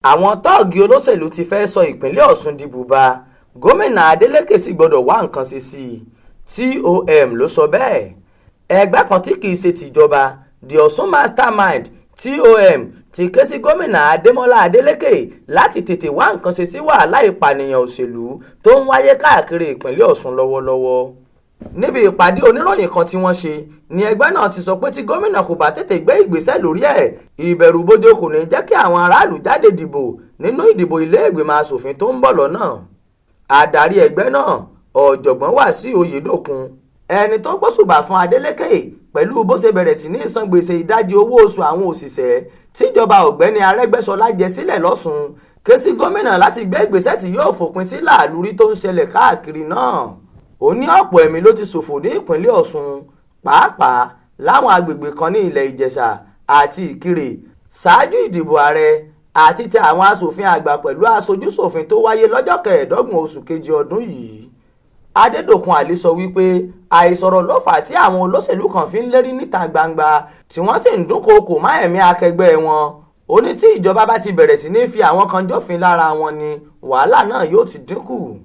Àwọn tọ́ọ̀gì olóṣèlú ti fẹ́ sọ ìpínlẹ̀ Ọ̀ṣun di Ibuba, gómìnà Adeleke sì gbọ́dọ̀ wá nǹkan ṣe sí i. TOM ló sọ bẹ́ẹ̀. Ẹgbẹ́ kan tí kìí ṣe tìjọba, the Ọ̀ṣun Mastermind TOM ti ké sí gómìnà Adémọ́lá Adeleke láti tètè wá nǹkan ṣe sí wàhálà ìpànìyàn òṣèlú tó ń wáyé káàkiri ìpínlẹ̀ Ọ̀ṣun lọ́wọ́lọ́wọ́. Níbi ìpàdé oníròyìn kan tí wọ́n ṣe ni ẹgbẹ́ náà ti sọ pé tí gómìnà kò bá tètè gbé ìgbésẹ̀ lórí ẹ̀, ìbẹ̀rùbojo kò ní jẹ́ kí àwọn aráàlú jáde dìbò nínú ìdìbò ilé ìgbìmọ̀ asòfin tó ń bọ̀ lọ́nà. Adarí ẹgbẹ́ náà, ọ̀jọ̀gbọ́n Wàsíù Oyèdòkun, ẹni tó gbóṣùbà fún Adeleke pẹ̀lú bó ṣe bẹ̀rẹ̀ sí ní san gbèsè ìdajì owó oṣù àwọn òṣìṣẹ́ tíjọba ọ̀gbẹ́ni Arẹ́gbẹ́ṣọlá jẹ sílẹ̀ lọ́ṣun, ké sí gómìnà láti gbé ìgbésẹ̀ tí yóò fòpin sí làálùrí tó ń ṣẹlẹ̀ káàkiri náà. Ó ní ọ̀pọ̀ ẹ̀mí ló ti ṣòfò ní ìpínlẹ̀ Ọ̀ṣun, pàápàá láwọn agbègbè kan ní ilẹ̀ Ìjẹ̀ṣà àti Ìkirè ṣáájú ìdìbò ààrẹ àti ti àwọn aṣòfin àgbà pẹ̀lú aṣojúṣòfin tó wáyé lọ́jọ́ 25 oṣù kejì ọdún yìí. Adédòkun Àlí sọ wípé àìsọ̀rọ̀ ló fà á tí àwọn olóṣèlú kan fi ń lérí níta gbangba tí wọ́n sì ń dúnkookò má ẹ̀mí akẹgbẹ́ wọn. Ó ní tí ìjọba bá ti bẹ̀rẹ̀ sí ní fi àwọn kan jófin lára wọn ni wàhálà náà yóò ti dínkù.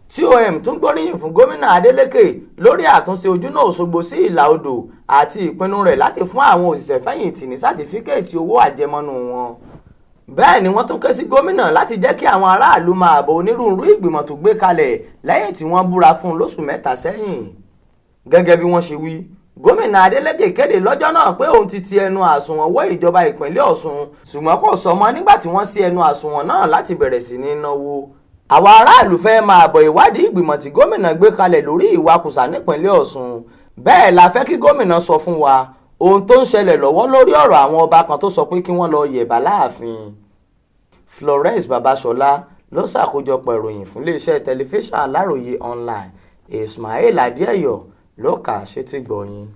TOM tún gbóríyìn fún gómìnà Adeleke lórí àtúnṣe ojúnà Òṣogbo sí ìlà odò àti ìpinnu rẹ̀ láti fún àwọn òṣìṣẹ́ fẹ̀yìntì ní sátífíkẹ́ẹ̀tì owó àjẹmọ́nú wọn. Bẹ́ẹ̀ ni wọ́n tún ké sí gómìnà láti jẹ́ kí àwọn aráàlú máa bọ onírúurú ìgbìmọ̀ tó gbé kalẹ̀ lẹ́yìn tí wọ́n búra fún un lóṣù mẹ́ta sẹ́yìn. Gẹ́gẹ́ bí wọ́n ṣe wí, gómìnà Adeleke kéde lọ́jọ́ náà pé òun ti ti ẹnu àsùnwọ̀n wọ́ ìjọba ìpínlẹ̀ Ọ̀ṣun, ṣùgbọ́n kò sọ mọ́ nígbà tí wọ́n ṣí ẹnu àsùnwọ̀n náà láti bẹ̀rẹ̀ sí ní náwó. Àwọn aráàlú fẹ́ máa bọ̀ ìwádìí ìgbìmọ̀ tí gómìnà gbé kalẹ̀ lórí ìwakùsà nípínlẹ̀ Ọ̀ṣun. Bẹ́ẹ̀ la fẹ́ kí gómìnà sọ fún wa ohun tó ń ṣẹlẹ̀ lọ́wọ́ lórí ọ̀rọ̀ àwọn ọba kan tó sọ pé kí wọ́n lọ yẹ̀bá láàfin. Florence Babasola ló ṣàkójọpọ̀ ìròyìn fún iléeṣẹ́ tẹlifíṣàn Aláròye online. Ismail Adéẹ̀yọ̀ ló kà á sétígbọ̀ọ́ yín.